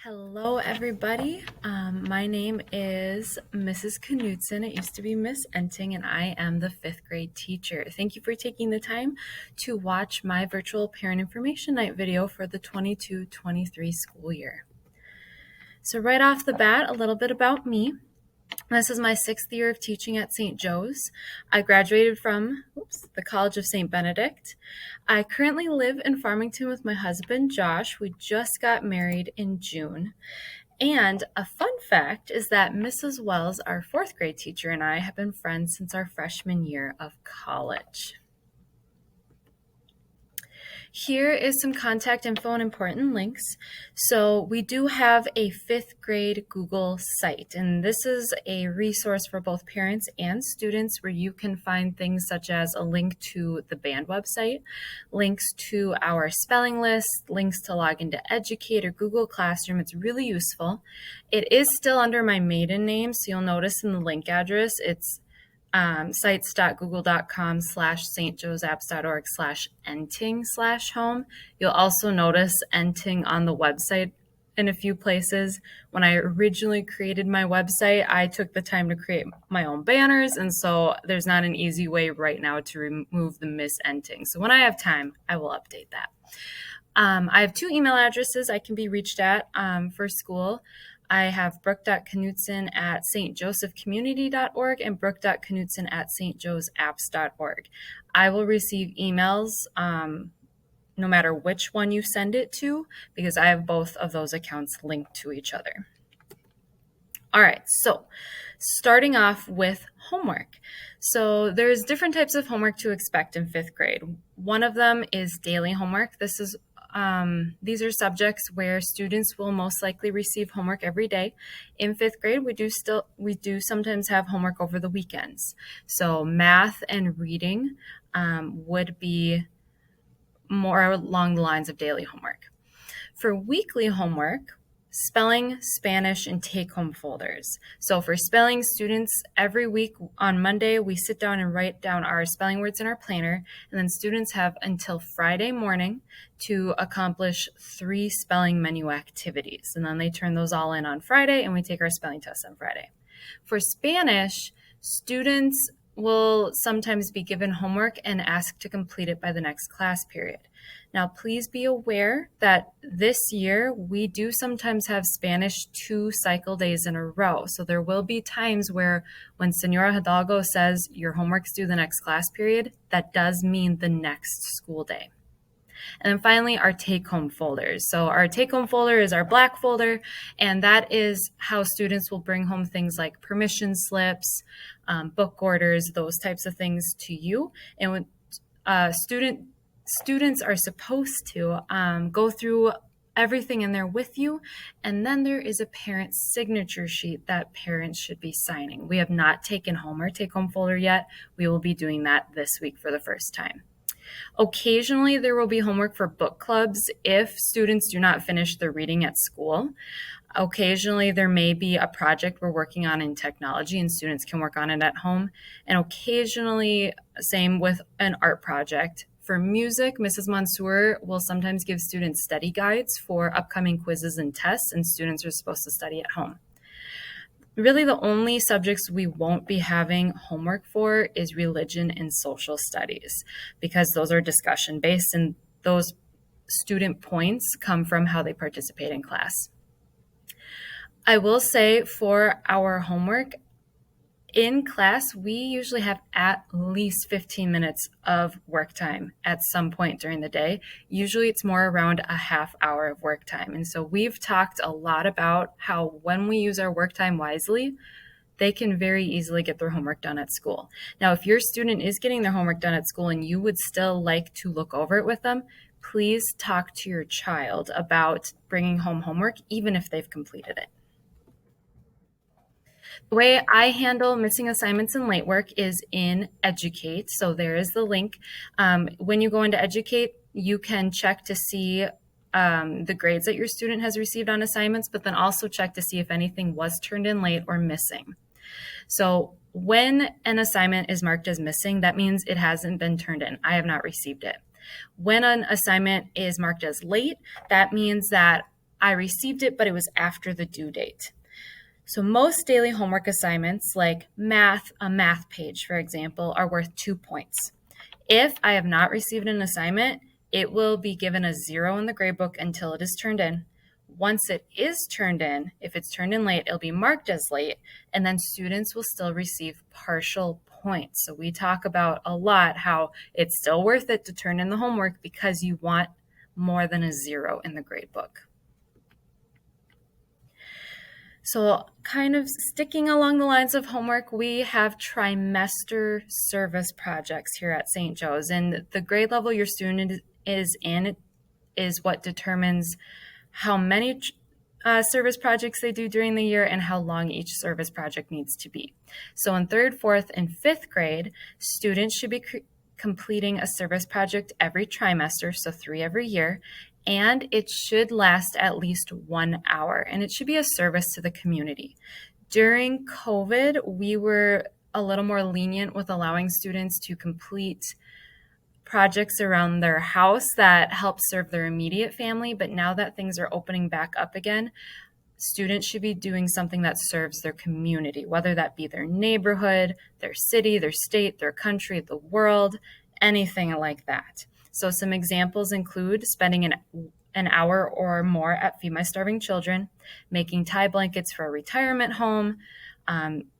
Hello, everybody. My name is Mrs. Knutson. It used to be Miss Enting, and I am the fifth grade teacher. Thank you for taking the time to watch my virtual parent information night video for the 22-23 school year. So right off the bat, a little bit about me. This is my 6th year of teaching at St. Joe's. I graduated from the College of St. Benedict. I currently live in Farmington with my husband, Josh. We just got married in June. And a fun fact is that Mrs. Wells, our 4th grade teacher, and I have been friends since our freshman year of college. Here is some contact info and important links. So we do have a 5th grade Google site, and this is a resource for both parents and students where you can find things such as a link to the band website, links to our spelling list, links to log into Educate or Google Classroom. It's really useful. It is still under my maiden name, so you'll notice in the link address, it's sites.google.com/stjoesapps.org/enting/home. You'll also notice enting on the website in a few places. When I originally created my website, I took the time to create my own banners, and so there's not an easy way right now to remove the misenting. So when I have time, I will update that. I have 2 email addresses I can be reached at for school. I have brooke.knutson@stjosephcommunity.org and brooke.knutson@stjoesapps.org. I will receive emails no matter which one you send it to because I have both of those accounts linked to each other. All right, so starting off with homework. So there's different types of homework to expect in 5th grade. One of them is daily homework. These are subjects where students will most likely receive homework every day. In 5th grade, we do sometimes have homework over the weekends. So math and reading would be more along the lines of daily homework. For weekly homework, spelling, Spanish, and take-home folders. So for spelling, students every week on Monday, we sit down and write down our spelling words in our planner, and then students have until Friday morning to accomplish 3 spelling menu activities. And then they turn those all in on Friday, and we take our spelling test on Friday. For Spanish, students will sometimes be given homework and asked to complete it by the next class period. Now, please be aware that this year we do sometimes have Spanish 2 cycle days in a row. So there will be times where when Senora Hidalgo says your homework's due the next class period, that does mean the next school day. And then finally, our take-home folders. So our take-home folder is our black folder, and that is how students will bring home things like permission slips, book orders, those types of things to you. And when students are supposed to go through everything in there with you, and then there is a parent signature sheet that parents should be signing. We have not taken home our take-home folder yet. We will be doing that this week for the first time. Occasionally, there will be homework for book clubs if students do not finish their reading at school. Occasionally, there may be a project we're working on in technology and students can work on it at home. And occasionally, same with an art project. For music, Mrs. Mansour will sometimes give students study guides for upcoming quizzes and tests, and students are supposed to study at home. Really, the only subjects we won't be having homework for is religion and social studies because those are discussion-based and those student points come from how they participate in class. I will say for our homework, in class, we usually have at least 15 minutes of work time at some point during the day. Usually it's more around a half hour of work time. And so we've talked a lot about how when we use our work time wisely, they can very easily get their homework done at school. Now, if your student is getting their homework done at school and you would still like to look over it with them, please talk to your child about bringing home homework, even if they've completed it. The way I handle missing assignments and late work is in Educate. So there is the link. When you go into Educate, you can check to see the grades that your student has received on assignments, but then also check to see if anything was turned in late or missing. So when an assignment is marked as missing, that means it hasn't been turned in. I have not received it. When an assignment is marked as late, that means that I received it, but it was after the due date. So most daily homework assignments, like a math page, for example, are worth 2 points. If I have not received an assignment, it will be given a 0 in the gradebook until it is turned in. Once it is turned in, if it's turned in late, it'll be marked as late, and then students will still receive partial points. So we talk about a lot how it's still worth it to turn in the homework because you want more than a 0 in the gradebook. So kind of sticking along the lines of homework, we have trimester service projects here at St. Joe's, and the grade level your student is in is what determines how many service projects they do during the year and how long each service project needs to be. So in 3rd, 4th, and 5th grade, students should be completing a service project every trimester, so 3 every year, and it should last at least 1 hour, and it should be a service to the community. During COVID, we were a little more lenient with allowing students to complete projects around their house that help serve their immediate family, but now that things are opening back up again, students should be doing something that serves their community, whether that be their neighborhood, their city, their state, their country, the world, anything like that. So some examples include spending an hour or more at Feed My Starving Children, making tie blankets for a retirement home,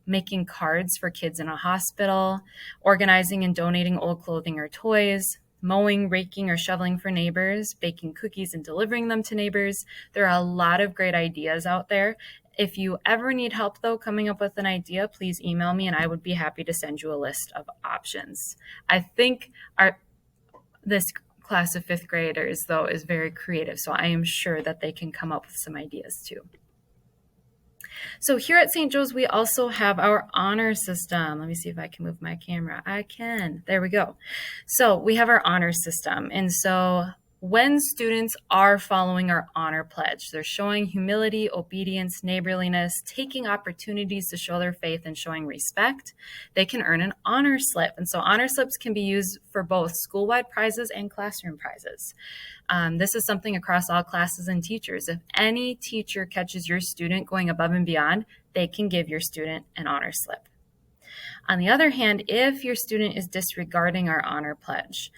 making cards for kids in a hospital, organizing and donating old clothing or toys, mowing, raking, or shoveling for neighbors, baking cookies and delivering them to neighbors. There are a lot of great ideas out there. If you ever need help, though, coming up with an idea, please email me and I would be happy to send you a list of options. I think this class of 5th graders, though, is very creative, so I am sure that they can come up with some ideas, too. So here at St. Joe's, we also have our honor system. Let me see if I can move my camera. I can. There we go. So we have our honor system. And so when students are following our honor pledge, they're showing humility, obedience, neighborliness, taking opportunities to show their faith and showing respect, they can earn an honor slip. And so honor slips can be used for both school-wide prizes and classroom prizes. This is something across all classes and teachers. If any teacher catches your student going above and beyond, they can give your student an honor slip. On the other hand, if your student is disregarding our honor pledge,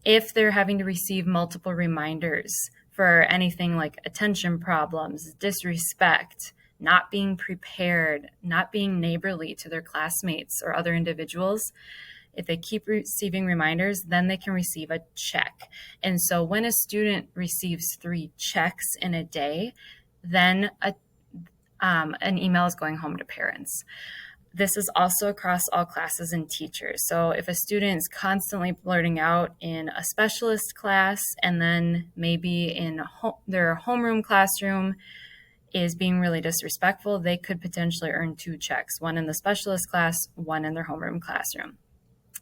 if they're having to receive multiple reminders for anything like attention problems, disrespect, not being prepared, not being neighborly to their classmates or other individuals, if they keep receiving reminders, then they can receive a check. And so when a student receives 3 checks in a day, then an email is going home to parents. This is also across all classes and teachers. So if a student is constantly blurting out in a specialist class and then maybe in their homeroom classroom is being really disrespectful, they could potentially earn 2 checks, one in the specialist class, one in their homeroom classroom.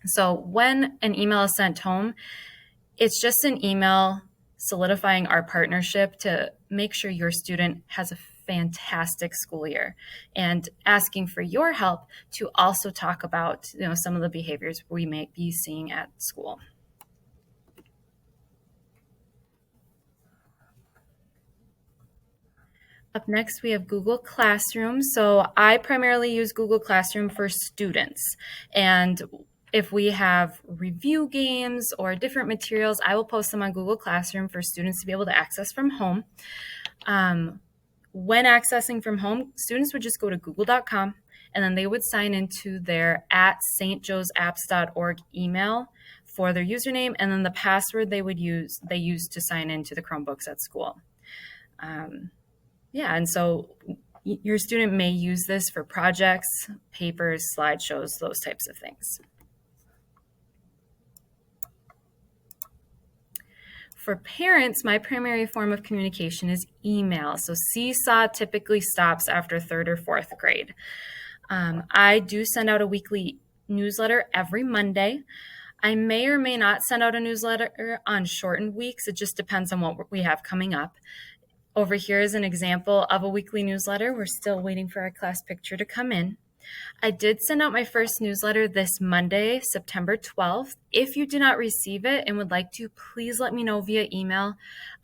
So when an email is sent home, it's just an email solidifying our partnership to make sure your student has a fantastic school year and asking for your help to also talk about, some of the behaviors we may be seeing at school. Up next, we have Google Classroom. So I primarily use Google Classroom for students. And if we have review games or different materials, I will post them on Google Classroom for students to be able to access from home. When accessing from home, students would just go to google.com and then they would sign into their @stjoesapps.org email for their username, and then the password they use to sign into the Chromebooks at school. And so your student may use this for projects, papers, slideshows, those types of things. For parents, my primary form of communication is email. So Seesaw typically stops after 3rd or 4th grade. I do send out a weekly newsletter every Monday. I may or may not send out a newsletter on shortened weeks. It just depends on what we have coming up. Over here is an example of a weekly newsletter. We're still waiting for our class picture to come in. I did send out my first newsletter this Monday, September 12th. If you did not receive it and would like to, please let me know via email.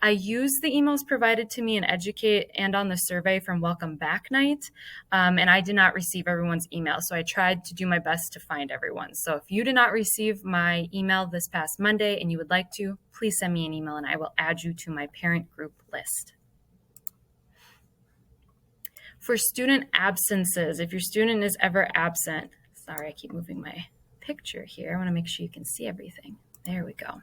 I used the emails provided to me in Educate and on the survey from Welcome Back Night, and I did not receive everyone's email, so I tried to do my best to find everyone. So if you did not receive my email this past Monday and you would like to, please send me an email and I will add you to my parent group list. For student absences, if your student is ever absent, sorry, I keep moving my picture here. I want to make sure you can see everything. There we go.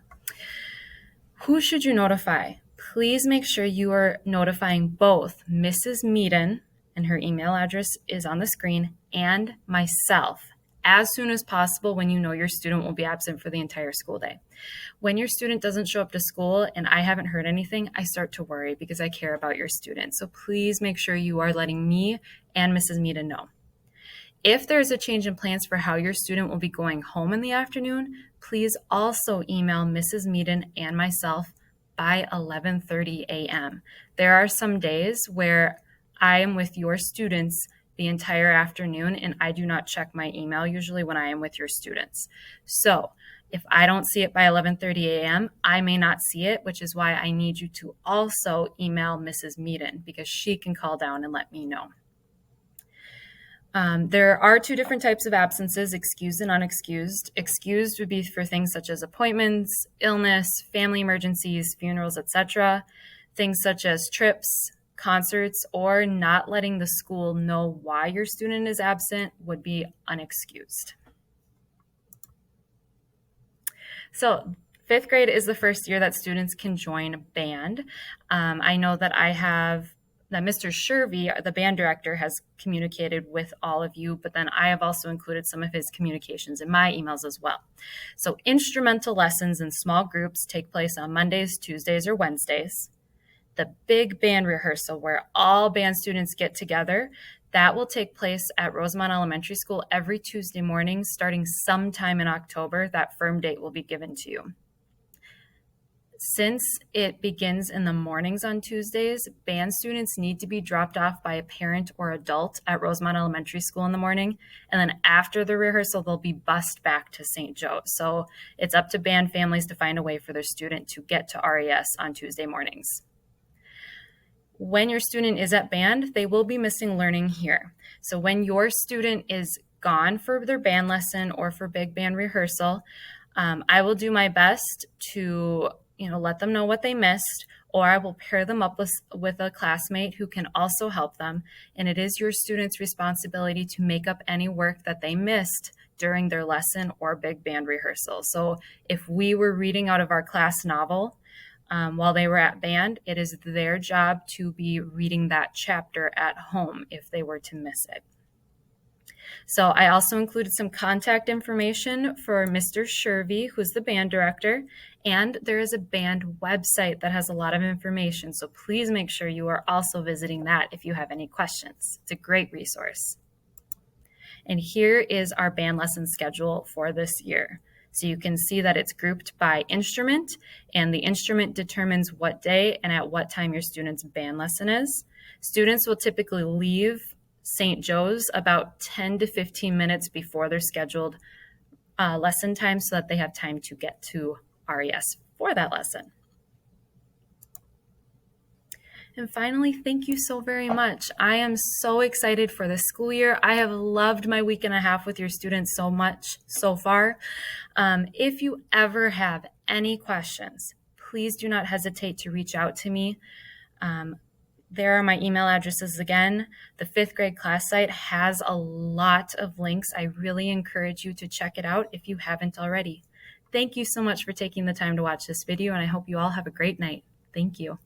Who should you notify? Please make sure you are notifying both Mrs. Meaden, and her email address is on the screen, and myself as soon as possible when you know your student will be absent for the entire school day. When your student doesn't show up to school and I haven't heard anything, I start to worry because I care about your student. So please make sure you are letting me and Mrs. Meaden know. If there's a change in plans for how your student will be going home in the afternoon, please also email Mrs. Meaden and myself by 11:30 a.m. There are some days where I am with your students the entire afternoon and I do not check my email usually when I am with your students. So if I don't see it by 11:30 a.m., I may not see it, which is why I need you to also email Mrs. Meaden because she can call down and let me know. There are two different types of absences, excused and unexcused. Excused would be for things such as appointments, illness, family emergencies, funerals, etc. Things such as trips, concerts, or not letting the school know why your student is absent would be unexcused. So fifth grade is the first year that students can join band. I know that that Mr. Shervy, the band director, has communicated with all of you, but then I have also included some of his communications in my emails as well. So instrumental lessons in small groups take place on Mondays, Tuesdays, or Wednesdays. The big band rehearsal where all band students get together, that will take place at Rosemont Elementary School every Tuesday morning, starting sometime in October. That firm date will be given to you. Since it begins in the mornings on Tuesdays, band students need to be dropped off by a parent or adult at Rosemont Elementary School in the morning. And then after the rehearsal, they'll be bused back to St. Joe. So it's up to band families to find a way for their student to get to RES on Tuesday mornings. When your student is at band, they will be missing learning here. So when your student is gone for their band lesson or for big band rehearsal, I will do my best to let them know what they missed, or I will pair them up with a classmate who can also help them. And it is your student's responsibility to make up any work that they missed during their lesson or big band rehearsal. So if we were reading out of our class novel while they were at band, it is their job to be reading that chapter at home if they were to miss it. So I also included some contact information for Mr. Shervy, who's the band director, and there is a band website that has a lot of information. So please make sure you are also visiting that if you have any questions. It's a great resource. And here is our band lesson schedule for this year. So you can see that it's grouped by instrument, and the instrument determines what day and at what time your student's band lesson is. Students will typically leave St. Joe's about 10 to 15 minutes before their scheduled lesson time so that they have time to get to RES for that lesson. And finally, thank you so very much. I am so excited for this school year. I have loved my week and a half with your students so much so far. If you ever have any questions, please do not hesitate to reach out to me. There are my email addresses again. The fifth grade class site has a lot of links. I really encourage you to check it out if you haven't already. Thank you so much for taking the time to watch this video, and I hope you all have a great night. Thank you.